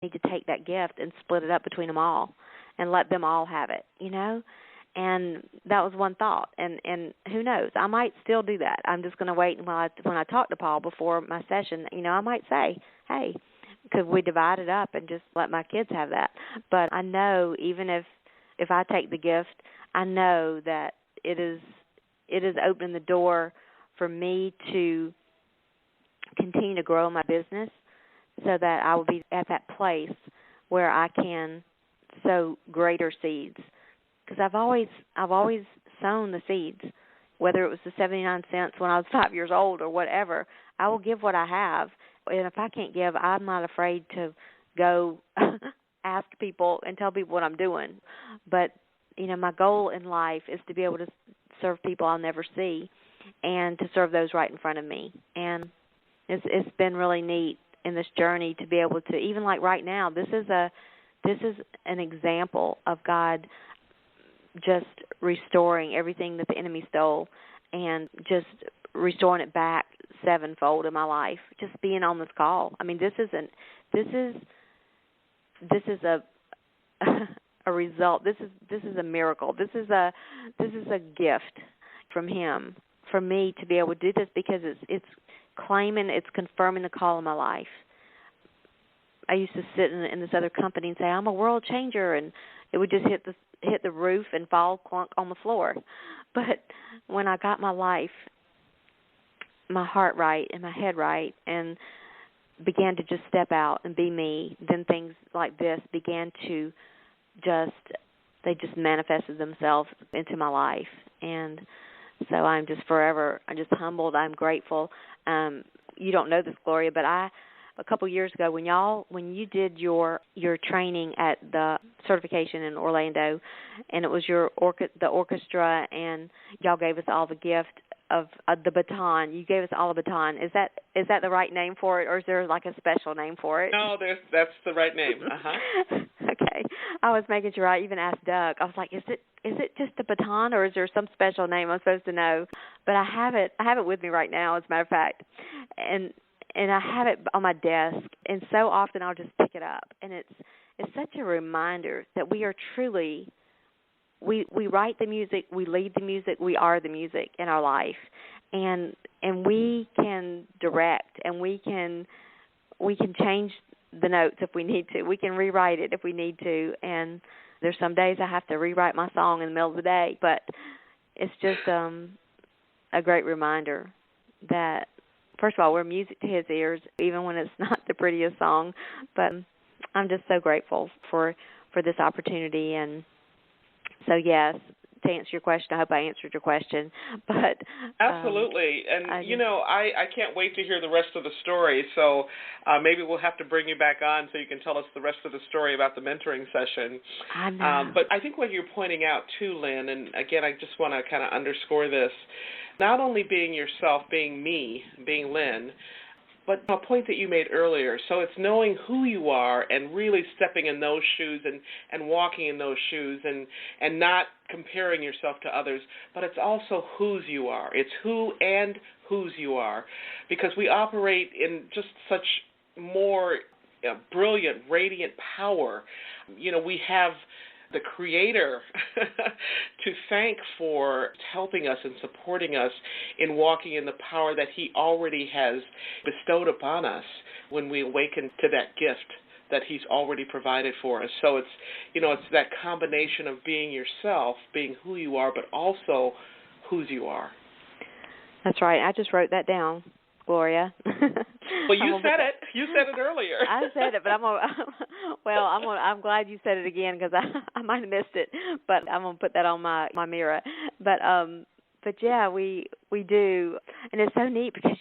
need to take that gift and split it up between them all and let them all have it, you know? And that was one thought. And who knows? I might still do that. I'm just going to wait when I talk to Paul before my session, you know, I might say, hey, could we divide it up and just let my kids have that? But I know even if I take the gift, I know that it is opening the door for me to continue to grow my business so that I will be at that place where I can sow greater seeds. Because I've always sown the seeds, whether it was the 79 cents when I was 5 years old or whatever. I will give what I have. And if I can't give, I'm not afraid to go ask people and tell people what I'm doing. But, you know, my goal in life is to be able to serve people I'll never see and to serve those right in front of me. And it's been really neat in this journey to be able to, even like right now, this is an example of God just restoring everything that the enemy stole and just restoring it back sevenfold in my life. Just being on this call. I mean, this is a result. This is a miracle. This is a gift from Him for me to be able to do this because it's confirming the call of my life. I used to sit in this other company and say, I'm a world changer, and it would just hit the roof and fall clunk on the floor. But when I got my life, my heart right and my head right and began to just step out and be me, then things like this began to they just manifested themselves into my life. And so I'm just humbled. I'm grateful. You don't know this, Gloria, but a couple years ago when you did your training at the certification in Orlando, and it was the orchestra, and y'all gave us all the gift of the baton. You gave us all a baton. Is that the right name for it, or is there like a special name for it? No, that's the right name. Okay, I was making sure. I even asked Doug. I was like, is it just a baton, or is there some special name I'm supposed to know? But I have it with me right now, as a matter of fact, and I have it on my desk, and so often I'll just pick it up, and it's such a reminder that we are truly, we write the music, we lead the music, we are the music in our life, and we can direct, and we can change the notes if we need to, we can rewrite it if we need to, and there's some days I have to rewrite my song in the middle of the day, but it's just a great reminder that, first of all, we're music to His ears, even when it's not the prettiest song. But I'm just so grateful for this opportunity. And so, yes, to answer your question, I hope I answered your question. But absolutely. And, I can't wait to hear the rest of the story. So maybe we'll have to bring you back on so you can tell us the rest of the story about the mentoring session. I know. But I think what you're pointing out, too, Lynn, and, again, I just want to kind of underscore this, not only being yourself, being me, being Lynn, but a point that you made earlier. So it's knowing who you are and really stepping in those shoes and walking in those shoes and not comparing yourself to others, but it's also whose you are. It's who and whose you are, because we operate in just such more brilliant, radiant power. We have the Creator to thank for helping us and supporting us in walking in the power that He already has bestowed upon us when we awaken to that gift that He's already provided for us. So it's that combination of being yourself, being who you are, but also whose you are. That's right. I just wrote that down, Gloria. Well, you said it. You said it earlier. I said it, but I'm glad you said it again because I might have missed it. But I'm gonna put that on my mirror. But yeah, we do, and it's so neat because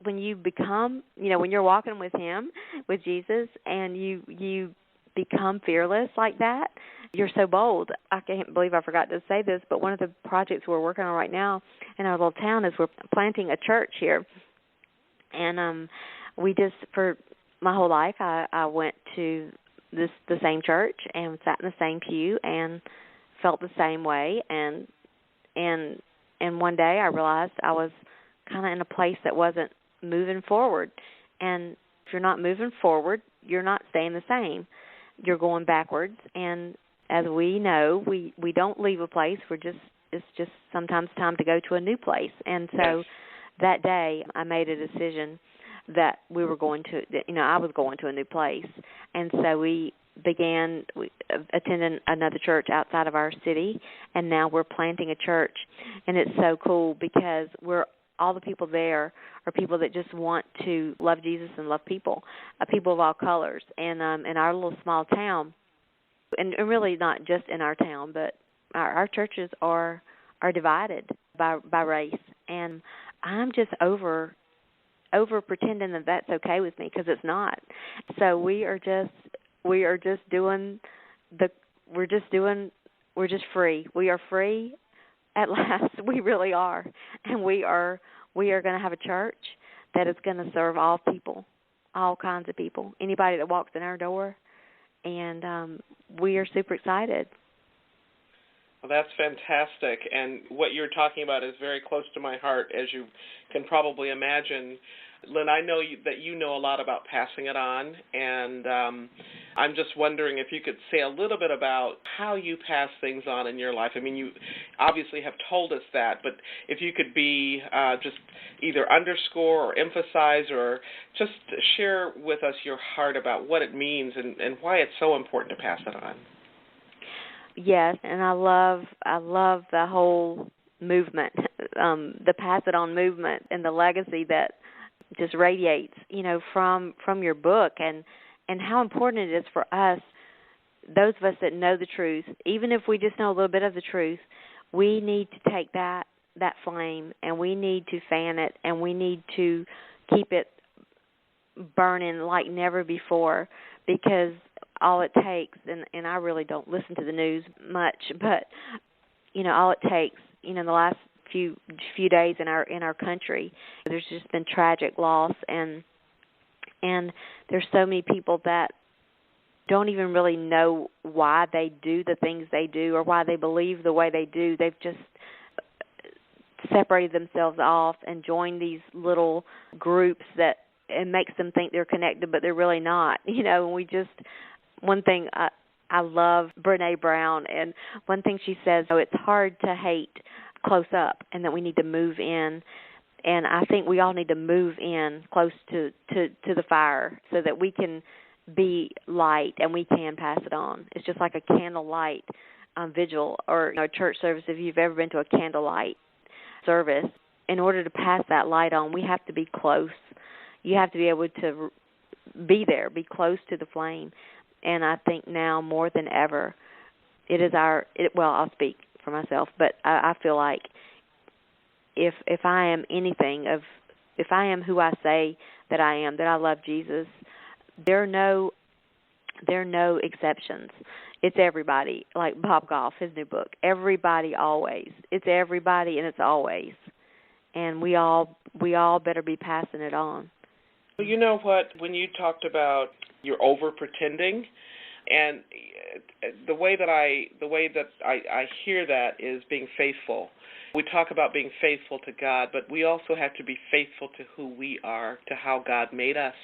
when you become, when you're walking with Him, with Jesus, and you become fearless like that, you're so bold. I can't believe I forgot to say this, but one of the projects we're working on right now in our little town is we're planting a church here. And for my whole life, I went to the same church and sat in the same pew and felt the same way. And one day I realized I was kind of in a place that wasn't moving forward. And if you're not moving forward, you're not staying the same. You're going backwards. And as we know, we don't leave a place. It's just sometimes time to go to a new place. And so that day I made a decision that I was going to a new place. And so we began attending another church outside of our city, and now we're planting a church. And it's so cool because all the people there are people that just want to love Jesus and love people of all colors. And in our little small town, and really not just in our town, but our churches are divided by race. And I'm just over pretending that that's okay with me, because it's not. So we're just free. We are free at last. We really are. And we are going to have a church that is going to serve all people, all kinds of people, anybody that walks in our door. And we are super excited. Well, that's fantastic. And what you're talking about is very close to my heart, as you can probably imagine. Lynne, I know that you know a lot about passing it on, and I'm just wondering if you could say a little bit about how you pass things on in your life. I mean, you obviously have told us that, but if you could be just either underscore or emphasize or just share with us your heart about what it means and why it's so important to pass it on. Yes, and I love the whole movement, the pass it on movement, and the legacy that just radiates, from your book, and how important it is for us, those of us that know the truth, even if we just know a little bit of the truth, we need to take that flame, and we need to fan it, and we need to keep it burning like never before, because all it takes, and I really don't listen to the news much, but all it takes, the last few days in our country, there's just been tragic loss, and there's so many people that don't even really know why they do the things they do or why they believe the way they do. They've just separated themselves off and joined these little groups that it makes them think they're connected, but they're really not. And one thing I love Lynne Brown, and one thing she says, it's hard to hate close up, and that we need to move in. And I think we all need to move in close to the fire so that we can be light and we can pass it on. It's just like a candlelight vigil or a church service. If you've ever been to a candlelight service, in order to pass that light on, we have to be close. You have to be able to be there, be close to the flame. And I think now more than ever, I'll speak for myself, but I feel like if I am anything, if I am who I say that I am, that I love Jesus, there are no exceptions. It's everybody, like Bob Goff, his new book, everybody always. It's everybody and it's always. And we all better be passing it on. Well, you know what, when you talked about you're over pretending, and the way that I hear that is being faithful. We talk about being faithful to God, but we also have to be faithful to who we are, to how God made us.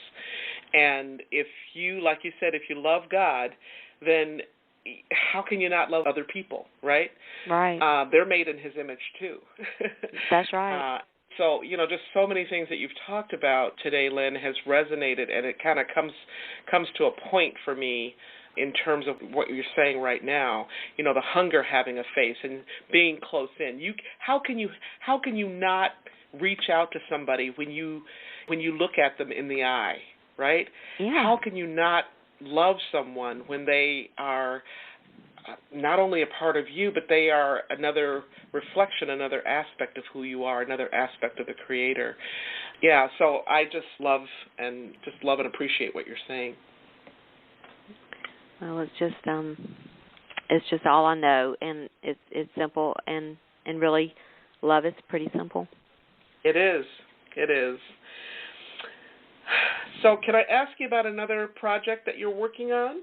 And if you, like you said, if you love God, then how can you not love other people, right? Right. They're made in His image too. That's right. So, just so many things that you've talked about today, Lynne, has resonated, and it kind of comes to a point for me in terms of what you're saying right now. The hunger having a face and being close in. How can you not reach out to somebody when you look at them in the eye, right? Yeah. How can you not love someone when they are not only a part of you, but they are another reflection, another aspect of who you are, another aspect of the Creator. Yeah, so I just love and appreciate what you're saying. Well, it's just all I know, and it's simple, and really, love is pretty simple. It is. So, can I ask you about another project that you're working on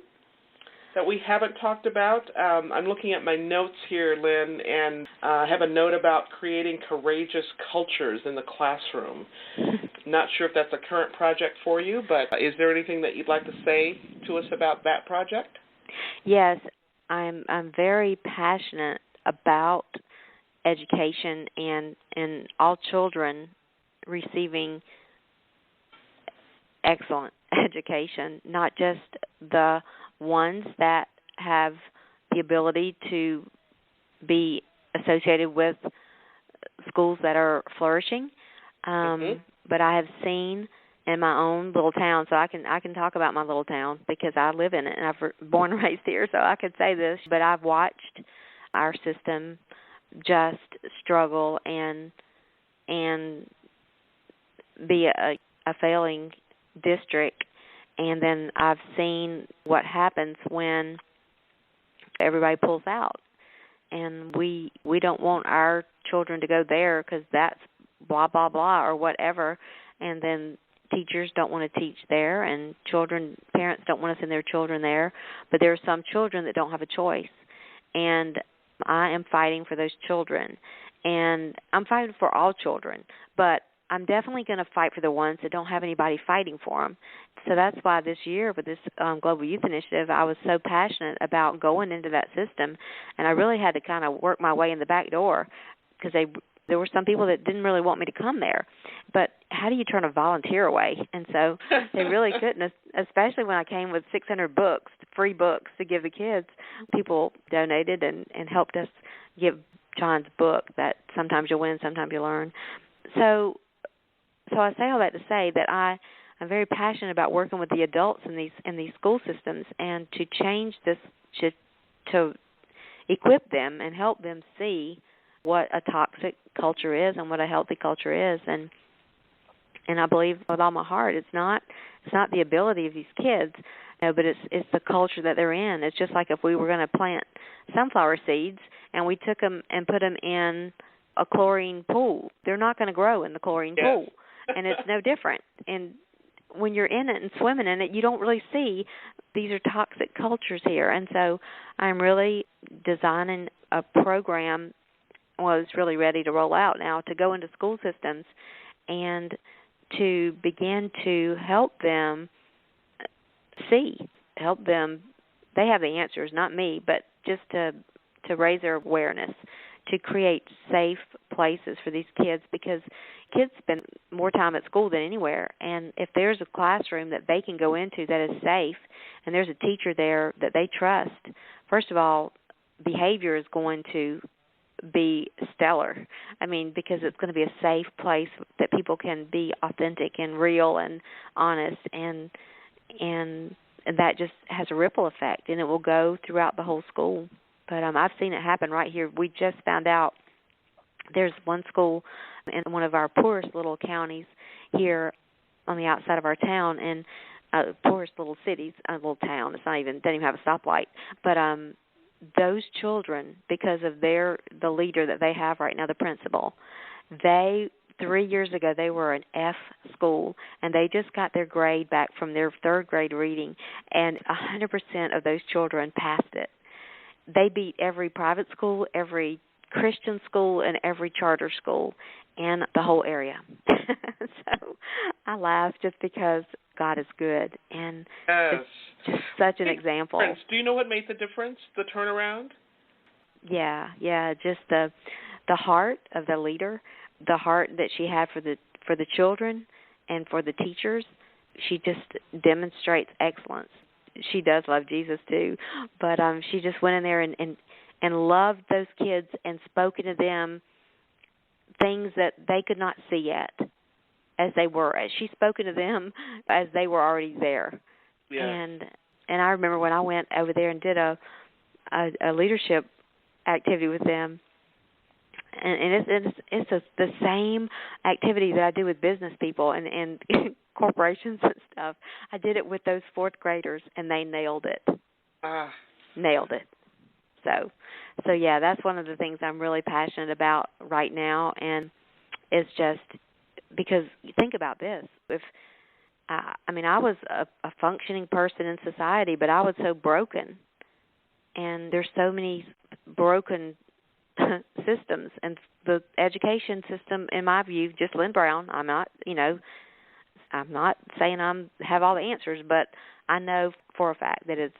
that we haven't talked about? I'm looking at my notes here, Lynne, and I have a note about creating courageous cultures in the classroom. Not sure if that's a current project for you, but is there anything that you'd like to say to us about that project? Yes, I'm very passionate about education and all children receiving excellent education, not just the ones that have the ability to be associated with schools that are flourishing. But I have seen in my own little town, so I can talk about my little town because I live in it and I've born and raised here, so I could say this. But I've watched our system just struggle and be a failing district, and then I've seen what happens when everybody pulls out, and we don't want our children to go there because that's blah blah blah or whatever, and then teachers don't want to teach there, and parents don't want to send their children there, but there are some children that don't have a choice, and I am fighting for those children, and I'm fighting for all children, but I'm definitely going to fight for the ones that don't have anybody fighting for them. So that's why this year with this Global Youth Initiative, I was so passionate about going into that system, and I really had to kind of work my way in the back door because there were some people that didn't really want me to come there. But how do you turn a volunteer away? And so they really couldn't, especially when I came with 600 books, free books to give the kids. People donated and helped us give John's book that sometimes you'll win, sometimes you learn. So I say all that to say that I'm very passionate about working with the adults in these school systems and to change this, to equip them and help them see what a toxic culture is and what a healthy culture is. And I believe with all my heart it's not the ability of these kids, but it's the culture that they're in. It's just like if we were going to plant sunflower seeds and we took them and put them in a chlorine pool, they're not going to grow in the chlorine pool. And it's no different. And when you're in it and swimming in it, you don't really see these are toxic cultures here. And so I'm really designing a program, well, it's really ready to roll out now, to go into school systems and to begin to help them help them. They have the answers, not me, but just to raise their awareness, to create safe places for these kids, because kids spend more time at school than anywhere. And if there's a classroom that they can go into that is safe and there's a teacher there that they trust, first of all, behavior is going to be stellar. I mean, because it's going to be a safe place that people can be authentic and real and honest, and that just has a ripple effect, and it will go throughout the whole school. But I've seen it happen right here. We just found out there's one school in one of our poorest little counties here on the outside of our town, and poorest little cities, a little town. It's not even, doesn't even have a stoplight. But those children, because of the leader that they have right now, the principal, 3 years ago, they were an F school, and they just got their grade back from their third grade reading, and 100% of those children passed it. They beat every private school, every Christian school, and every charter school in the whole area. So I laugh just because God is good, and it's just such an example. Do you know what made the difference, the turnaround? Yeah, just the heart of the leader, the heart that she had for the children and for the teachers. She just demonstrates excellence. She does love Jesus too, but she just went in there and loved those kids and spoken to them things that they could not see yet as they were. She spoken to them as they were already there. Yeah. And I remember when I went over there and did a leadership activity with them, and it's the same activity that I do with business people and corporations and stuff. I did it with those fourth graders, and they nailed it. Nailed it. So yeah, that's one of the things I'm really passionate about right now, and it's just because think about this. If I was a functioning person in society, but I was so broken, and there's so many broken systems, and the education system, in my view, just Lynne Brown, I'm not, I'm not saying I have all the answers, but I know for a fact that it's